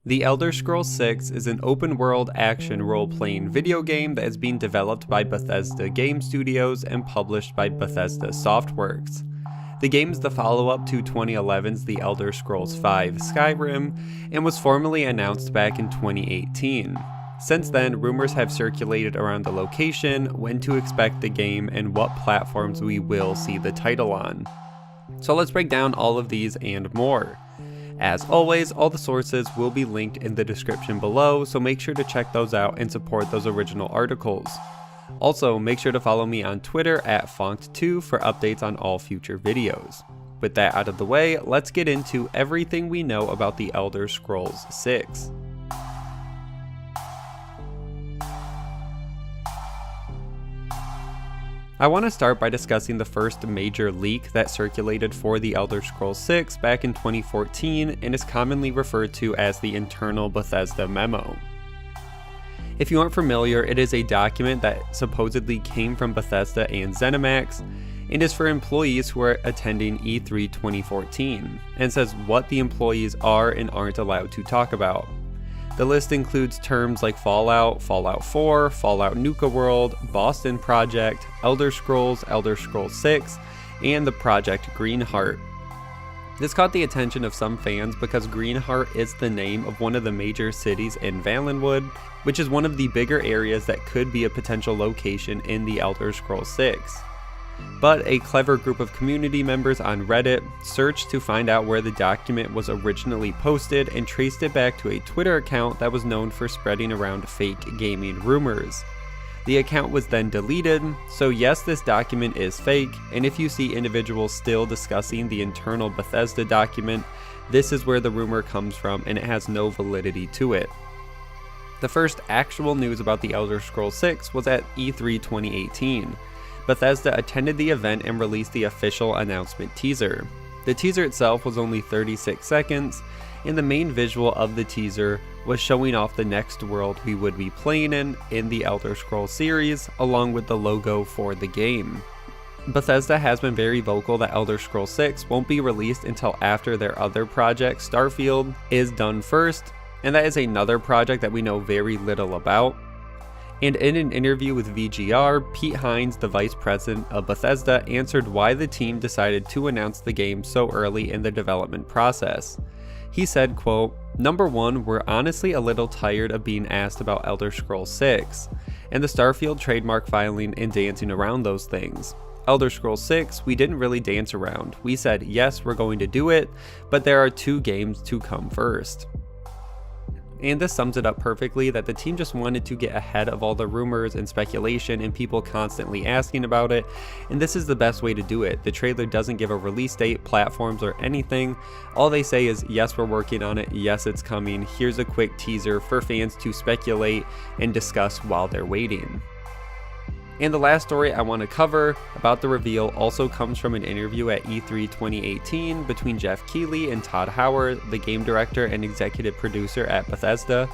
The Elder Scrolls 6 is an open-world action role-playing video game that is being developed by Bethesda Game Studios and published by Bethesda Softworks. The game is the follow-up to 2011's The Elder Scrolls V Skyrim and was formally announced back in 2018. Since then, rumors have circulated around the location, when to expect the game, and what platforms we will see the title on. So let's break down all of these and more. As always, all the sources will be linked in the description below, so make sure to check those out and support those original articles. Also, make sure to follow me on Twitter at Fonkt2 for updates on all future videos. With that out of the way, let's get into everything we know about the Elder Scrolls 6. I want to start by discussing the first major leak that circulated for the Elder Scrolls 6 back in 2014 and is commonly referred to as the internal Bethesda memo. If you aren't familiar, it is a document that supposedly came from Bethesda and ZeniMax and is for employees who are attending E3 2014 and says what the employees are and aren't allowed to talk about. The list includes terms like Fallout, Fallout 4, Fallout Nuka World, Boston Project, Elder Scrolls 6, and the Project Greenheart. This caught the attention of some fans because Greenheart is the name of one of the major cities in Valenwood, which is one of the bigger areas that could be a potential location in the Elder Scrolls 6. But a clever group of community members on Reddit searched to find out where the document was originally posted and traced it back to a Twitter account that was known for spreading around fake gaming rumors. The account was then deleted, so yes, this document is fake, and if you see individuals still discussing the internal Bethesda document, this is where the rumor comes from and it has no validity to it. The first actual news about the Elder Scrolls 6 was at E3 2018. Bethesda attended the event and released the official announcement teaser. The teaser itself was only 36 seconds, and the main visual of the teaser was showing off the next world we would be playing in the Elder Scrolls series, along with the logo for the game. Bethesda has been very vocal that Elder Scrolls 6 won't be released until after their other project, Starfield, is done first, and that is another project that we know very little about. And in an interview with VGR, Pete Hines, the vice president of Bethesda, answered why the team decided to announce the game so early in the development process. He said, quote, "Number one, we're honestly a little tired of being asked about Elder Scrolls 6, and the Starfield trademark filing and dancing around those things. Elder Scrolls 6, we didn't really dance around. We said, yes, we're going to do it, but there are 2 games to come first." And this sums it up perfectly, that the team just wanted to get ahead of all the rumors and speculation and people constantly asking about it, and this is the best way to do it. The trailer doesn't give a release date, platforms, or anything. All they say is, yes, we're working on it, yes, it's coming, here's a quick teaser for fans to speculate and discuss while they're waiting. And the last story I want to cover about the reveal also comes from an interview at E3 2018 between Jeff Keighley and Todd Howard, the game director and executive producer at Bethesda.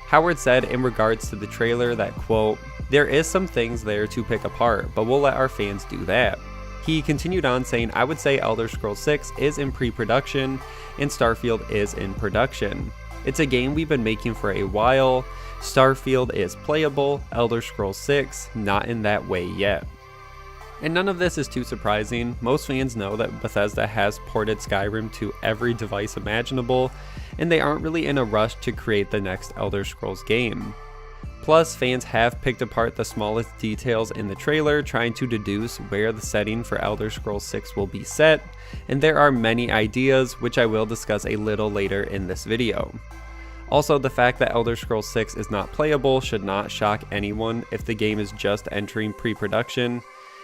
Howard said in regards to the trailer that, quote, "There is some things there to pick apart, but we'll let our fans do that." He continued on saying, "I would say Elder Scrolls 6 is in pre-production and Starfield is in production. It's a game we've been making for a while. Starfield is playable, Elder Scrolls 6, not in that way yet." And none of this is too surprising. Most fans know that Bethesda has ported Skyrim to every device imaginable, and they aren't really in a rush to create the next Elder Scrolls game. Plus, fans have picked apart the smallest details in the trailer, trying to deduce where the setting for Elder Scrolls 6 will be set, and there are many ideas, which I will discuss a little later in this video. Also, the fact that Elder Scrolls 6 is not playable should not shock anyone if the game is just entering pre-production.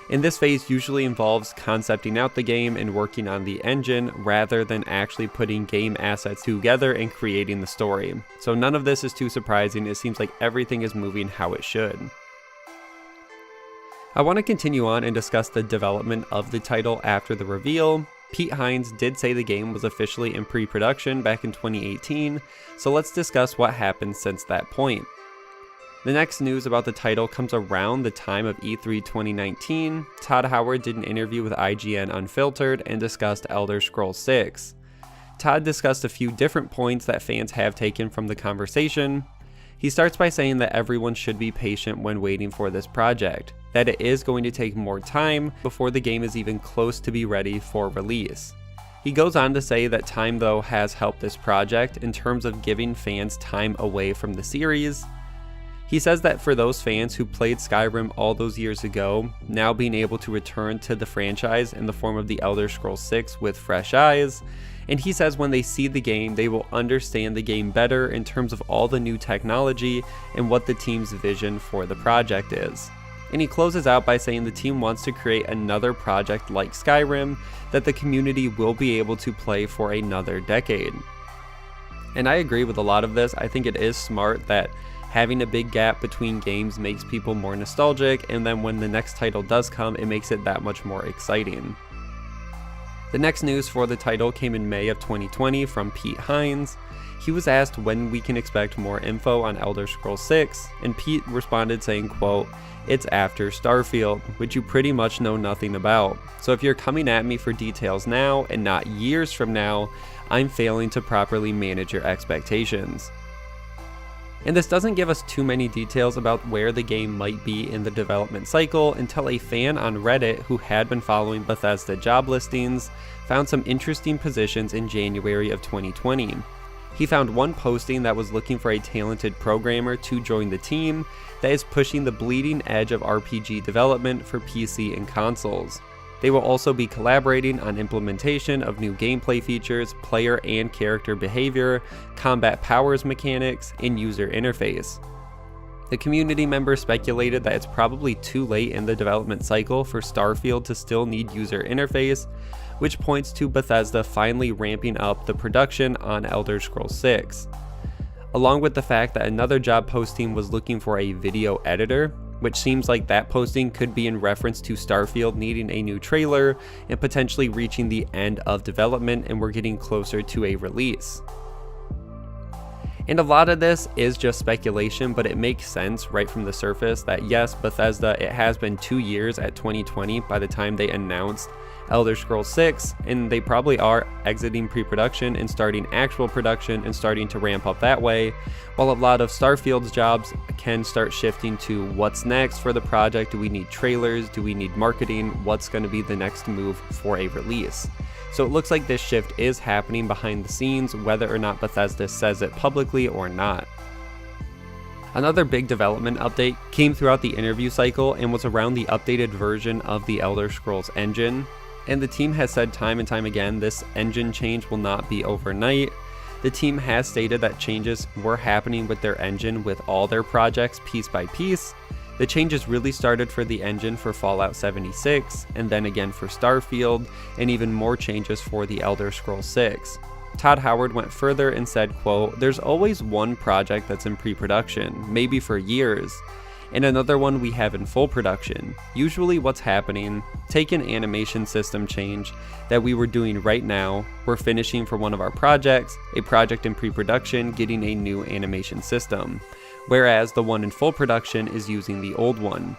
And this phase usually involves concepting out the game and working on the engine rather than actually putting game assets together and creating the story. So none of this is too surprising. It seems like everything is moving how it should. I want to continue on and discuss the development of the title after the reveal. Pete Hines did say the game was officially in pre-production back in 2018, so let's discuss what happened since that point. The next news about the title comes around the time of E3 2019. Todd Howard did an interview with IGN Unfiltered and discussed Elder Scrolls 6. Todd discussed a few different points that fans have taken from the conversation. He starts by saying that everyone should be patient when waiting for this project, that it is going to take more time before the game is even close to be ready for release. He goes on to say that time though has helped this project in terms of giving fans time away from the series. He says that for those fans who played Skyrim all those years ago, now being able to return to the franchise in the form of the Elder Scrolls 6 with fresh eyes, and he says when they see the game, they will understand the game better in terms of all the new technology and what the team's vision for the project is. And he closes out by saying the team wants to create another project like Skyrim that the community will be able to play for another decade. And I agree with a lot of this. I think it is smart that having a big gap between games makes people more nostalgic, and then when the next title does come, it makes it that much more exciting. The next news for the title came in May of 2020 from Pete Hines. He was asked when we can expect more info on Elder Scrolls 6, and Pete responded saying, quote, "It's after Starfield, which you pretty much know nothing about. So if you're coming at me for details now and not years from now, I'm failing to properly manage your expectations." And this doesn't give us too many details about where the game might be in the development cycle until a fan on Reddit who had been following Bethesda job listings found some interesting positions in January of 2020. He found one posting that was looking for a talented programmer to join the team that is pushing the bleeding edge of RPG development for PC and consoles. They will also be collaborating on implementation of new gameplay features, player and character behavior, combat powers mechanics, and user interface. The community member speculated that it's probably too late in the development cycle for Starfield to still need user interface, which points to Bethesda finally ramping up the production on Elder Scrolls 6. Along with the fact that another job posting was looking for a video editor, which seems like that posting could be in reference to Starfield needing a new trailer and potentially reaching the end of development and we're getting closer to a release. And a lot of this is just speculation, but it makes sense right from the surface that yes, Bethesda, it has been 2 years at 2020 by the time they announced Elder Scrolls 6, and they probably are exiting pre-production and starting actual production and starting to ramp up that way, while a lot of Starfield's jobs can start shifting to what's next for the project. Do we need trailers? Do we need marketing? What's going to be the next move for a release? So it looks like this shift is happening behind the scenes, whether or not Bethesda says it publicly or not. Another big development update came throughout the interview cycle and was around the updated version of the Elder Scrolls engine. And the team has said time and time again, this engine change will not be overnight. The team has stated that changes were happening with their engine with all their projects piece by piece. The changes really started for the engine for Fallout 76, and then again for Starfield, and even more changes for the Elder Scrolls 6. Todd Howard went further and said, quote, "There's always one project that's in pre-production, maybe for years, and another one we have in full production. Usually what's happening, take an animation system change that we were doing right now, we're finishing for one of our projects, a project in pre-production getting a new animation system, whereas the one in full production is using the old one."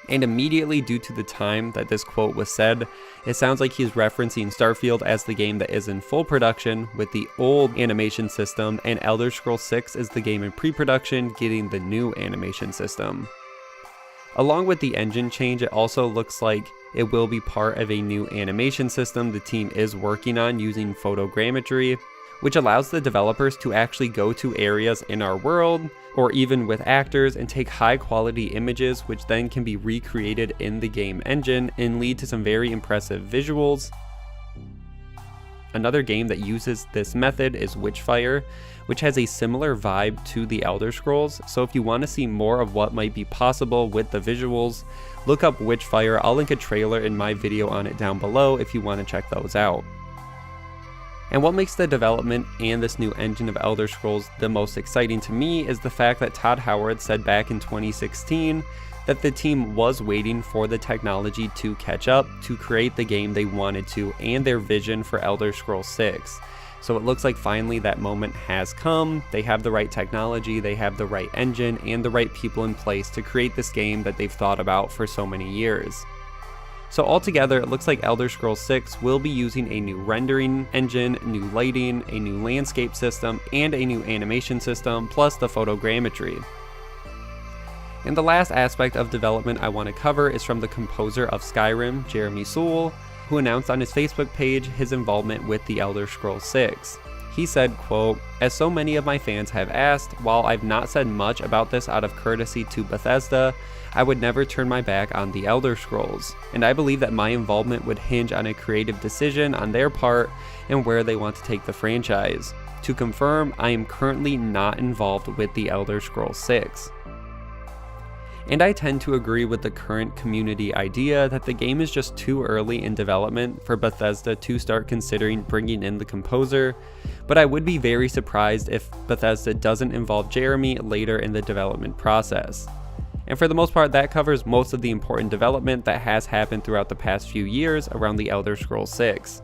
And immediately, due to the time that this quote was said, it sounds like he's referencing Starfield as the game that is in full production with the old animation system, and Elder Scrolls 6 is the game in pre-production getting the new animation system. Along with the engine change, it also looks like it will be part of a new animation system the team is working on using photogrammetry, which allows the developers to actually go to areas in our world, or even with actors, and take high quality images which then can be recreated in the game engine and lead to some very impressive visuals. Another game that uses this method is Witchfire, which has a similar vibe to the Elder Scrolls, so if you want to see more of what might be possible with the visuals, look up Witchfire. I'll link a trailer in my video on it down below if you want to check those out. And what makes the development and this new engine of Elder Scrolls the most exciting to me is the fact that Todd Howard said back in 2016 that the team was waiting for the technology to catch up to create the game they wanted to and their vision for Elder Scrolls 6. So it looks like finally that moment has come. They have the right technology, they have the right engine, and the right people in place to create this game that they've thought about for so many years. So altogether, it looks like Elder Scrolls 6 will be using a new rendering engine, new lighting, a new landscape system, and a new animation system, plus the photogrammetry. And the last aspect of development I want to cover is from the composer of Skyrim, Jeremy Soule, who announced on his Facebook page his involvement with the Elder Scrolls 6. He said, quote, "As so many of my fans have asked, while I've not said much about this out of courtesy to Bethesda, I would never turn my back on the Elder Scrolls, and I believe that my involvement would hinge on a creative decision on their part and where they want to take the franchise. To confirm, I am currently not involved with the Elder Scrolls 6. And I tend to agree with the current community idea that the game is just too early in development for Bethesda to start considering bringing in the composer, but I would be very surprised if Bethesda doesn't involve Jeremy later in the development process. And for the most part, that covers most of the important development that has happened throughout the past few years around the Elder Scrolls 6.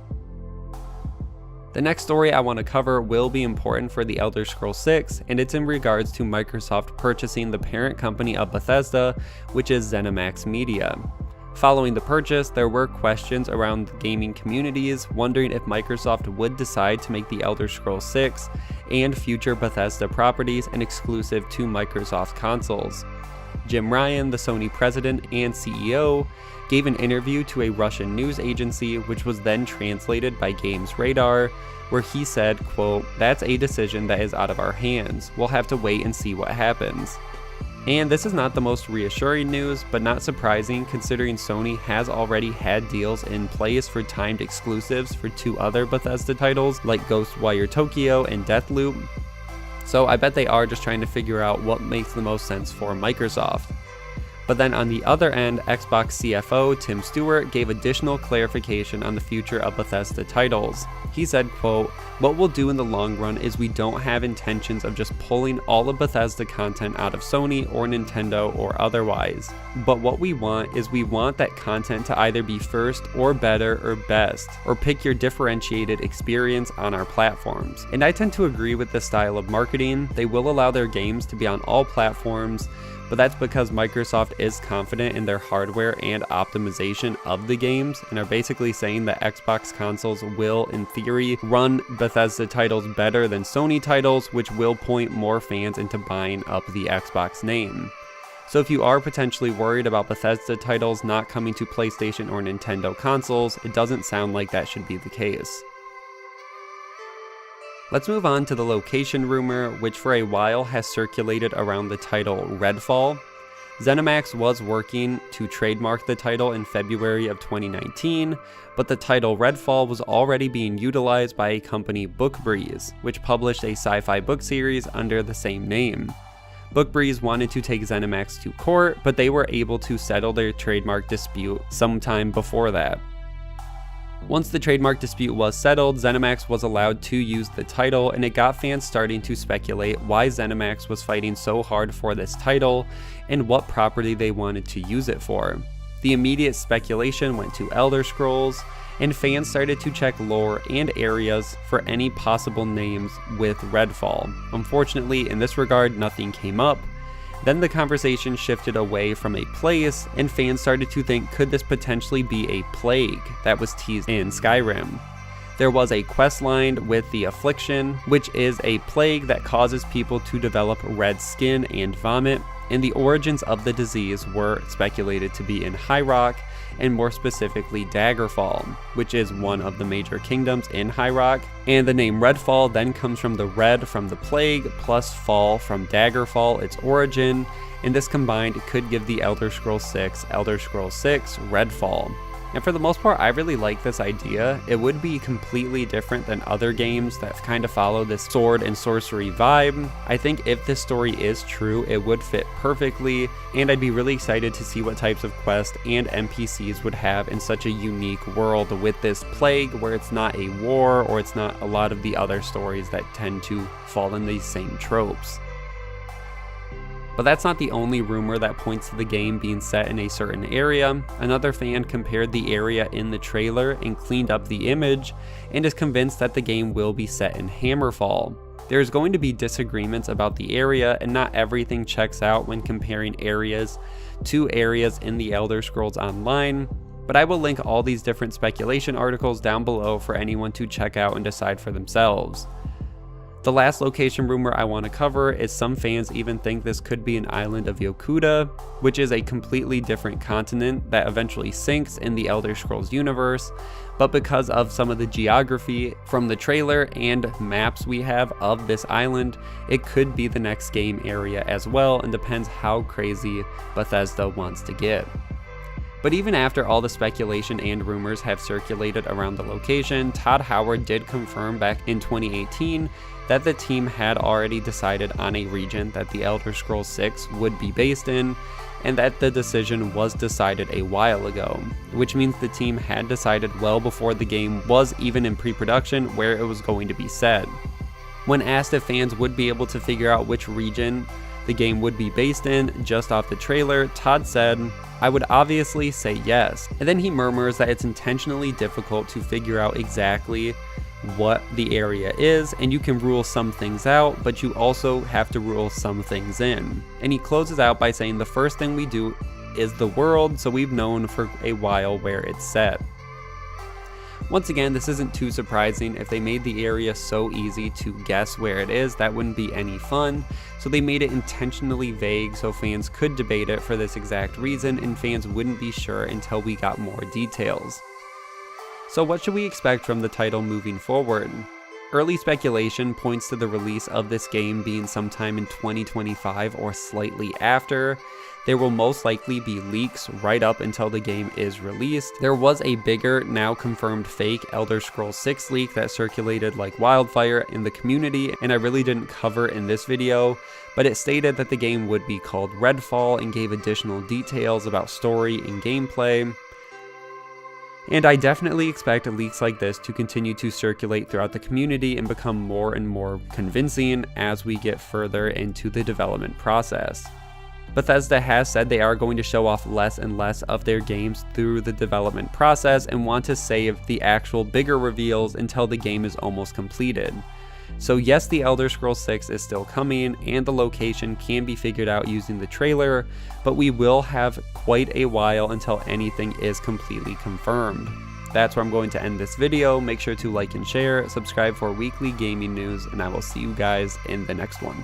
The next story I want to cover will be important for the Elder Scrolls 6, and it's in regards to Microsoft purchasing the parent company of Bethesda, which is ZeniMax Media. Following the purchase, there were questions around the gaming communities wondering if Microsoft would decide to make the Elder Scrolls 6 and future Bethesda properties an exclusive to Microsoft consoles. Jim Ryan, the Sony president and CEO, gave an interview to a Russian news agency, which was then translated by Games Radar, where he said, quote, "That's a decision that is out of our hands. We'll have to wait and see what happens." And this is not the most reassuring news, but not surprising considering Sony has already had deals in place for timed exclusives for two other Bethesda titles like Ghostwire Tokyo and Deathloop. So I bet they are just trying to figure out what makes the most sense for Microsoft. But then on the other end, Xbox CFO Tim Stewart gave additional clarification on the future of Bethesda titles. He said, quote, "What we'll do in the long run is we don't have intentions of just pulling all of Bethesda content out of Sony or Nintendo or otherwise. But what we want is we want that content to either be first or better or best, or pick your differentiated experience on our platforms." And I tend to agree with this style of marketing. They will allow their games to be on all platforms, but that's because Microsoft is confident in their hardware and optimization of the games, and are basically saying that Xbox consoles will, in theory, run Bethesda titles better than Sony titles, which will point more fans into buying up the Xbox name. So if you are potentially worried about Bethesda titles not coming to PlayStation or Nintendo consoles, it doesn't sound like that should be the case. Let's move on to the location rumor, which for a while has circulated around the title Redfall. ZeniMax was working to trademark the title in February of 2019, but the title Redfall was already being utilized by a company, Bookbreeze, which published a sci-fi book series under the same name. Bookbreeze wanted to take ZeniMax to court, but they were able to settle their trademark dispute sometime before that. Once the trademark dispute was settled, ZeniMax was allowed to use the title, and it got fans starting to speculate why ZeniMax was fighting so hard for this title and what property they wanted to use it for. The immediate speculation went to Elder Scrolls, and fans started to check lore and areas for any possible names with Redfall. Unfortunately, in this regard, nothing came up. Then the conversation shifted away from a place, and fans started to think, could this potentially be a plague that was teased in Skyrim? There was a quest line with the Affliction, which is a plague that causes people to develop red skin and vomit, and the origins of the disease were speculated to be in High Rock, and more specifically Daggerfall, which is one of the major kingdoms in High Rock. And the name Redfall then comes from the red from the plague plus fall from Daggerfall, its origin, and this combined could give the Elder Scrolls 6 Redfall. And for the most part, I really like this idea. It would be completely different than other games that kind of follow this sword and sorcery vibe. I think if this story is true, it would fit perfectly, and I'd be really excited to see what types of quests and NPCs would have in such a unique world with this plague, where it's not a war or it's not a lot of the other stories that tend to fall in these same tropes. But that's not the only rumor that points to the game being set in a certain area. Another fan compared the area in the trailer and cleaned up the image, and is convinced that the game will be set in Hammerfall. There's going to be disagreements about the area, and not everything checks out when comparing areas to areas in the Elder Scrolls Online, But I will link all these different speculation articles down below for anyone to check out and decide for themselves. The last location rumor I want to cover is some fans even think this could be an island of Yokuda, which is a completely different continent that eventually sinks in the Elder Scrolls universe, but because of some of the geography from the trailer and maps we have of this island, it could be the next game area as well, and depends how crazy Bethesda wants to get. But even after all the speculation and rumors have circulated around the location, Todd Howard did confirm back in 2018 that the team had already decided on a region that the Elder Scrolls 6 would be based in, and that the decision was decided a while ago, which means the team had decided well before the game was even in pre-production where it was going to be set. When asked if fans would be able to figure out which region the game would be based in just off the trailer, Todd said, "I would obviously say yes." And then he murmurs that it's intentionally difficult to figure out exactly what the area is, and you can rule some things out, but you also have to rule some things in. And he closes out by saying the first thing we do is the world, so we've known for a while where it's set. Once again, this isn't too surprising. If they made the area so easy to guess where it is, that wouldn't be any fun. So they made it intentionally vague so fans could debate it for this exact reason, and fans wouldn't be sure until we got more details. So what should we expect from the title moving forward? Early speculation points to the release of this game being sometime in 2025 or slightly after. There will most likely be leaks right up until the game is released. There was a bigger, now confirmed fake Elder Scrolls 6 leak that circulated like wildfire in the community, and I really didn't cover in this video, but it stated that the game would be called Redfall and gave additional details about story and gameplay. And I definitely expect leaks like this to continue to circulate throughout the community and become more and more convincing as we get further into the development process. Bethesda has said they are going to show off less and less of their games through the development process and want to save the actual bigger reveals until the game is almost completed. So yes, the Elder Scrolls 6 is still coming, and the location can be figured out using the trailer, but we will have quite a while until anything is completely confirmed. That's where I'm going to end this video. Make sure to like and share, subscribe for weekly gaming news, and I will see you guys in the next one.